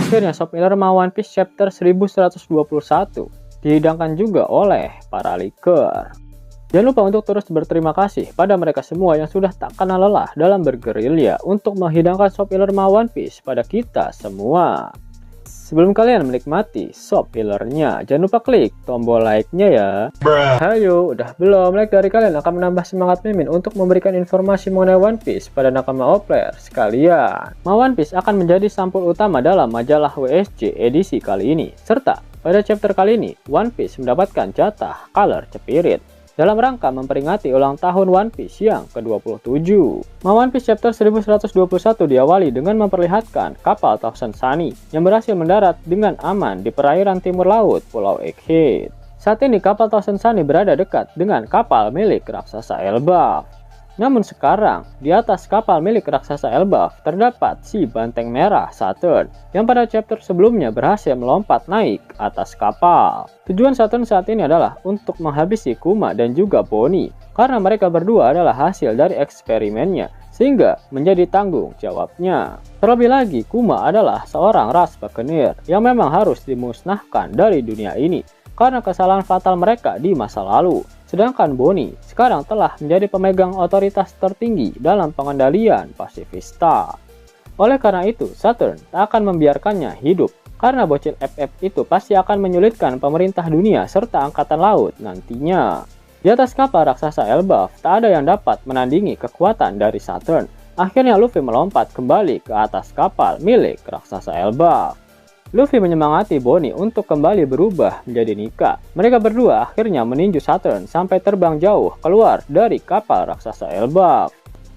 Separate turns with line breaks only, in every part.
akhirnya Shop Illerma One Piece chapter 1121 dihidangkan juga oleh para leaker. Jangan lupa untuk terus berterima kasih pada mereka semua yang sudah tak kenal lelah dalam bergerilya untuk menghidangkan Shop Illerma One Piece pada kita semua. Sebelum kalian menikmati Shop Illernya, jangan lupa klik tombol like-nya ya. Hayo, udah belum? Like dari kalian akan menambah semangat Mimin untuk memberikan informasi mengenai One Piece pada nakama Opler sekalian. One Piece akan menjadi sampul utama dalam majalah WSJ edisi kali ini. Serta pada chapter kali ini, One Piece mendapatkan jatah color cepirit dalam rangka memperingati ulang tahun One Piece yang ke-27. One Piece chapter 1121 diawali dengan memperlihatkan kapal Thousand Sunny yang berhasil mendarat dengan aman di perairan timur laut Pulau Egghead. Saat ini kapal Thousand Sunny berada dekat dengan kapal milik raksasa Elbaf. Namun sekarang, di atas kapal milik raksasa Elbaf terdapat si banteng merah Saturn yang pada chapter sebelumnya berhasil melompat naik atas kapal. Tujuan Saturn saat ini adalah untuk menghabisi Kuma dan juga Bonnie karena mereka berdua adalah hasil dari eksperimennya sehingga menjadi tanggung jawabnya. Terlebih lagi, Kuma adalah seorang ras buccaneer yang memang harus dimusnahkan dari dunia ini karena kesalahan fatal mereka di masa lalu. Sedangkan Bonnie sekarang telah menjadi pemegang otoritas tertinggi dalam pengendalian Pasifista. Oleh karena itu, Saturn tak akan membiarkannya hidup, karena bocil FF itu pasti akan menyulitkan pemerintah dunia serta angkatan laut nantinya. Di atas kapal raksasa Elbaf, tak ada yang dapat menandingi kekuatan dari Saturn. Akhirnya Luffy melompat kembali ke atas kapal milik raksasa Elbaf. Luffy menyemangati Bonnie untuk kembali berubah menjadi Nika. Mereka berdua akhirnya meninju Saturn sampai terbang jauh keluar dari kapal raksasa Elbaf.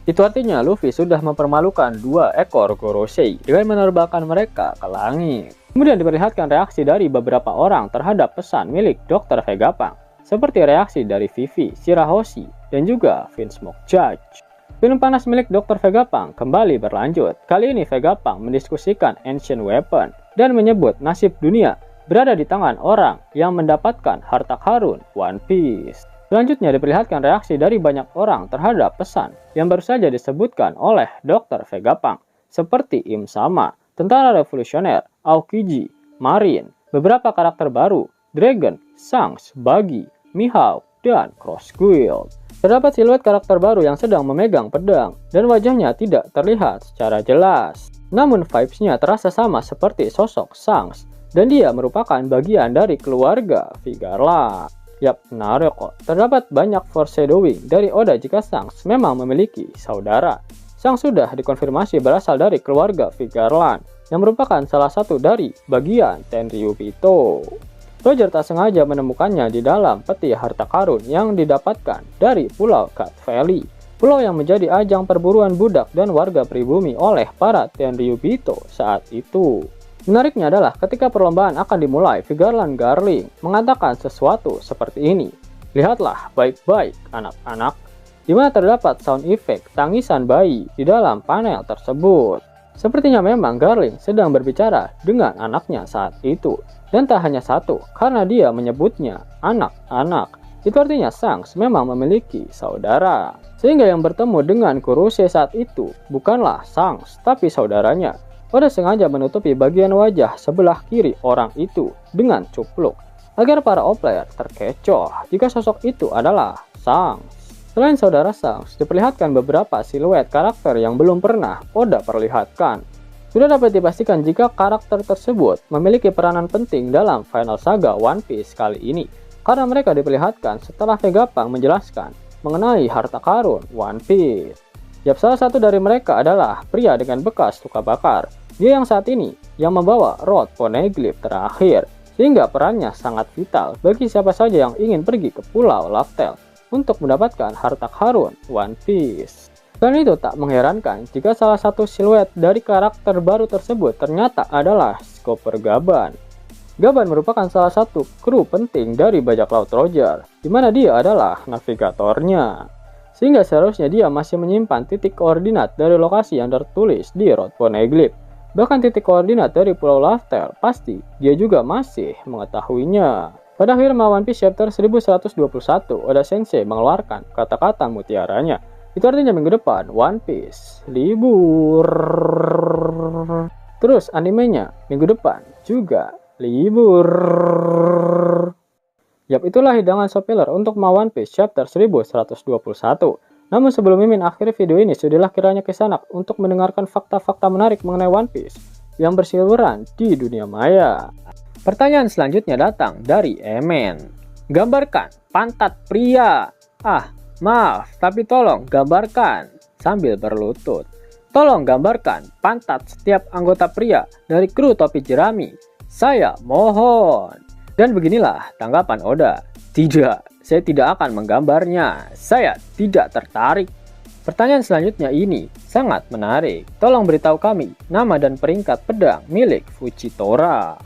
Itu artinya Luffy sudah mempermalukan dua ekor Gorosei dengan menerbangkan mereka ke langit. Kemudian diperlihatkan reaksi dari beberapa orang terhadap pesan milik Dr. Vegapunk, seperti reaksi dari Vivi, Shirahoshi, dan juga Vinsmoke Judge. Film panas milik Dr. Vegapunk kembali berlanjut. Kali ini Vegapunk mendiskusikan Ancient Weapon dan menyebut nasib dunia berada di tangan orang yang mendapatkan harta karun One Piece. Selanjutnya diperlihatkan reaksi dari banyak orang terhadap pesan yang baru saja disebutkan oleh Dr. Vegapunk, seperti Im Sama, Tentara Revolusioner, Aokiji, Marine, beberapa karakter baru, Dragon, Shanks, Buggy, Mihawk, dan Cross Guild. Terdapat siluet karakter baru yang sedang memegang pedang dan wajahnya tidak terlihat secara jelas. Namun vibes-nya terasa sama seperti sosok Shanks dan dia merupakan bagian dari keluarga Vigarland. Yap, menarik kok. Terdapat banyak foreshadowing dari Oda jika Shanks memang memiliki saudara. Shanks sudah dikonfirmasi berasal dari keluarga Vigarland yang merupakan salah satu dari bagian Tenryubito. Roger tak sengaja menemukannya di dalam peti harta karun yang didapatkan dari Pulau Cat Valley, pulau yang menjadi ajang perburuan budak dan warga pribumi oleh para Tenryubito saat itu. Menariknya adalah ketika perlombaan akan dimulai, Vigarland Garling mengatakan sesuatu seperti ini. Lihatlah baik-baik anak-anak, di mana terdapat sound effect tangisan bayi di dalam panel tersebut. Sepertinya memang Garling sedang berbicara dengan anaknya saat itu. Dan tak hanya satu, karena dia menyebutnya anak-anak. Itu artinya Shanks memang memiliki saudara. Sehingga yang bertemu dengan Kurose saat itu bukanlah Shanks, tapi saudaranya. Oda sengaja menutupi bagian wajah sebelah kiri orang itu dengan cupluk, agar para player terkecoh jika sosok itu adalah Shanks. Selain saudara Shanks, diperlihatkan beberapa siluet karakter yang belum pernah Oda perlihatkan. Sudah dapat dipastikan jika karakter tersebut memiliki peranan penting dalam final saga One Piece kali ini, karena mereka diperlihatkan setelah Vegapunk menjelaskan mengenai harta karun One Piece. Yap, salah satu dari mereka adalah pria dengan bekas luka bakar. Dia yang saat ini yang membawa Rod Poneglyph terakhir, sehingga perannya sangat vital bagi siapa saja yang ingin pergi ke Pulau Laftel untuk mendapatkan harta karun One Piece. Dan itu tak mengherankan jika salah satu siluet dari karakter baru tersebut ternyata adalah Skipper Gaban. Gaban merupakan salah satu kru penting dari bajak laut Roger, di mana dia adalah navigatornya. Sehingga seharusnya dia masih menyimpan titik koordinat dari lokasi yang tertulis di Rod Poneglyph. Bahkan titik koordinat dari Pulau Laftel pasti dia juga masih mengetahuinya. Pada akhir One Piece chapter 1121, Oda Sensei mengeluarkan kata-kata mutiaranya. Itu artinya minggu depan One Piece libur. Terus animenya minggu depan juga libur. Yap, itulah hidangan spoiler untuk One Piece chapter 1121. Namun sebelum Mimin akhiri video ini, sudilah kiranya kesanak untuk mendengarkan fakta-fakta menarik mengenai One Piece yang berseliweran di dunia maya. Pertanyaan selanjutnya datang dari Emen. Gambarkan pantat pria. Maaf, tapi tolong gambarkan sambil berlutut. Tolong gambarkan pantat setiap anggota pria dari kru topi jerami. Saya mohon. Dan beginilah tanggapan Oda. Tidak, saya tidak akan menggambarnya. Saya tidak tertarik. Pertanyaan selanjutnya ini sangat menarik. Tolong beritahu kami nama dan peringkat pedang milik Fujitora.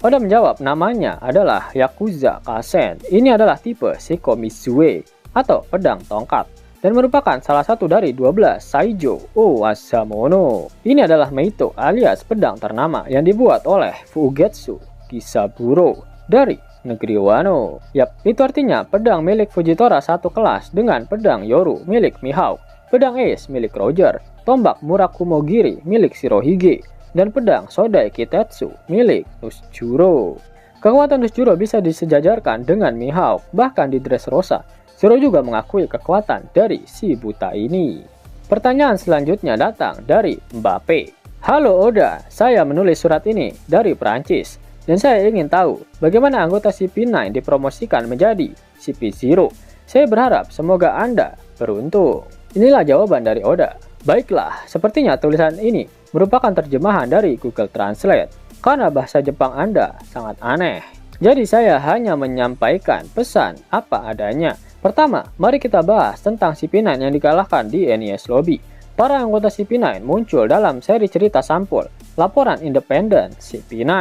Oda menjawab namanya adalah Yakuza Kasen. Ini adalah tipe Seiko Mizue atau pedang tongkat dan merupakan salah satu dari 12 Saijo Owasamono. Ini adalah Meito alias pedang ternama yang dibuat oleh Fugetsu Kisaburo dari negeri Wano. Yap, itu artinya pedang milik Fujitora satu kelas dengan pedang Yoru milik Mihawk, pedang Ace milik Roger, tombak Murakumogiri milik Shirohige, dan pedang Sodai Kitetsu milik Nusjuro. Kekuatan Nusjuro bisa disejajarkan dengan Mihawk, bahkan di Dressrosa. Zoro juga mengakui kekuatan dari si buta ini. Pertanyaan selanjutnya datang dari Mbappe. Halo Oda, saya menulis surat ini dari Prancis. Dan saya ingin tahu bagaimana anggota CP9 dipromosikan menjadi CP0. Saya berharap semoga Anda beruntung. Inilah jawaban dari Oda. Baiklah, sepertinya tulisan ini merupakan terjemahan dari Google Translate. Karena bahasa Jepang Anda sangat aneh. Jadi saya hanya menyampaikan pesan apa adanya. Pertama, mari kita bahas tentang CP9 yang dikalahkan di NES Lobby. Para anggota CP9 muncul dalam seri cerita sampul, Laporan Independen CP9.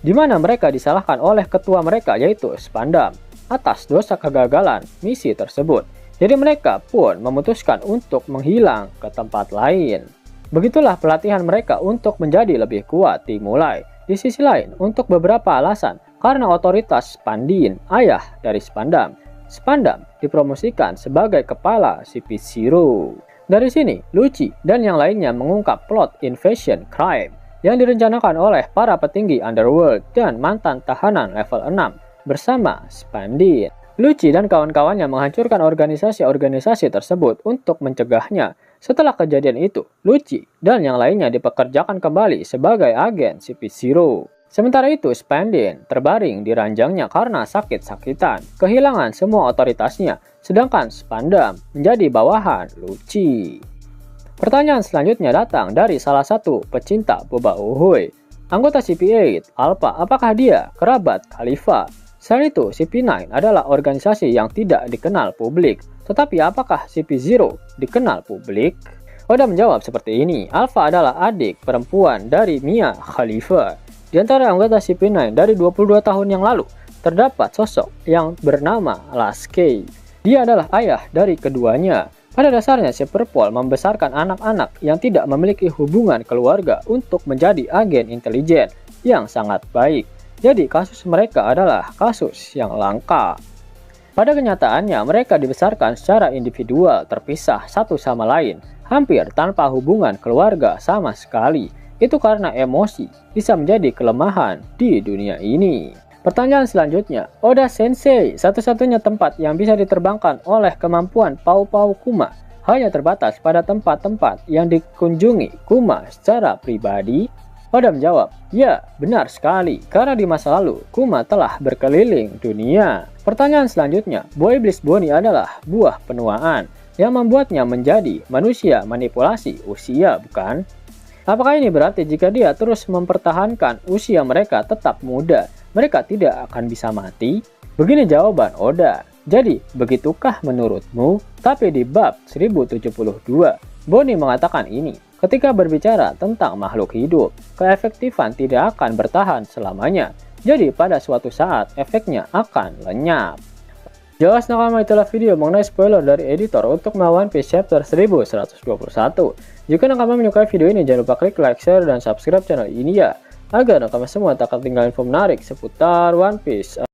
Di mana mereka disalahkan oleh ketua mereka yaitu Spandam atas dosa kegagalan misi tersebut. Jadi mereka pun memutuskan untuk menghilang ke tempat lain. Begitulah pelatihan mereka untuk menjadi lebih kuat dimulai. Di sisi lain, untuk beberapa alasan, karena otoritas Spandin, ayah dari Spandam, Spandam dipromosikan sebagai kepala CP0. Dari sini, Lucci dan yang lainnya mengungkap plot invasion crime yang direncanakan oleh para petinggi Underworld dan mantan tahanan level 6 bersama Spandin. Lucci dan kawan-kawannya menghancurkan organisasi-organisasi tersebut untuk mencegahnya. Setelah kejadian itu, Lucci dan yang lainnya dipekerjakan kembali sebagai agen CP0. Sementara itu, Spandin terbaring di ranjangnya karena sakit-sakitan, kehilangan semua otoritasnya, sedangkan Spandam menjadi bawahan Lucci. Pertanyaan selanjutnya datang dari salah satu pecinta boba uhuy. Anggota CP8, Alpha, apakah dia kerabat Khalifa? Selain itu, CP9 adalah organisasi yang tidak dikenal publik. Tetapi apakah CP0 dikenal publik? Oda menjawab seperti ini. Alpha adalah adik perempuan dari Mia Khalifa. Di antara anggota CP9 dari 22 tahun yang lalu, terdapat sosok yang bernama Lasky. Dia adalah ayah dari keduanya. Pada dasarnya, Superpol membesarkan anak-anak yang tidak memiliki hubungan keluarga untuk menjadi agen intelijen yang sangat baik. Jadi kasus mereka adalah kasus yang langka. Pada kenyataannya, mereka dibesarkan secara individual, terpisah satu sama lain, hampir tanpa hubungan keluarga sama sekali. Itu karena emosi bisa menjadi kelemahan di dunia ini. Pertanyaan selanjutnya, Oda Sensei, satu-satunya tempat yang bisa diterbangkan oleh kemampuan Pau-Pau Kuma hanya terbatas pada tempat-tempat yang dikunjungi Kuma secara pribadi? Oda menjawab, ya benar sekali, karena di masa lalu Kuma telah berkeliling dunia. Pertanyaan selanjutnya, Buah Iblis Bonnie adalah buah penuaan yang membuatnya menjadi manusia manipulasi usia, bukan? Apakah ini berarti jika dia terus mempertahankan usia mereka tetap muda, mereka tidak akan bisa mati? Begini jawaban Oda. Jadi, begitukah menurutmu? Tapi di bab 1072, Bonnie mengatakan ini. Ketika berbicara tentang makhluk hidup, keefektifan tidak akan bertahan selamanya. Jadi, pada suatu saat, efeknya akan lenyap. Jelas nakama, itulah video mengenai spoiler dari editor untuk One Piece chapter 1121. Jika nakama menyukai video ini, jangan lupa klik like, share, dan subscribe channel ini ya, agar nakama semua tak ketinggalan info menarik seputar One Piece.